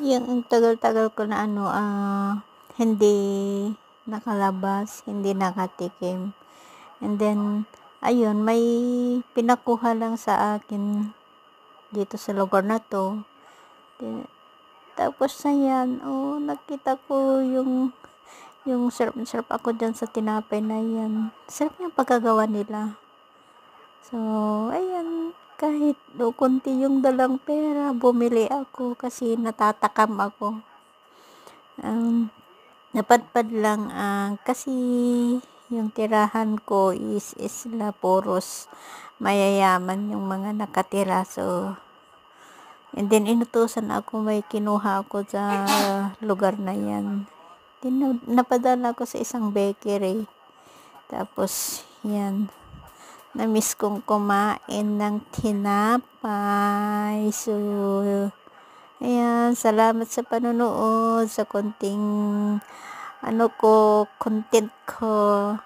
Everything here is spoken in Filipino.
Yung tagal-tagal ko na hindi nakalabas, hindi nakatikim. And then, ayun, may pinakuha lang sa akin dito sa lugar na 'to. Di tapos ayan, nakita ko yung sarap na sarap ako diyan sa tinapay na 'yan. Sarap yung pagkagawa nila. So, ayan, kahit konti yung dalang pera, bumili ako kasi natatakam ako. Napadpad lang, kasi yung tirahan ko is isla puros mayayaman yung mga nakatira. So, and then inutusan ako, may kinuha ako sa lugar na yan. Napadala ko sa isang bakery. Tapos, yan. Na-miss kong kumain ng tinapay. So, ayan, salamat sa panonood, sa konting content ko.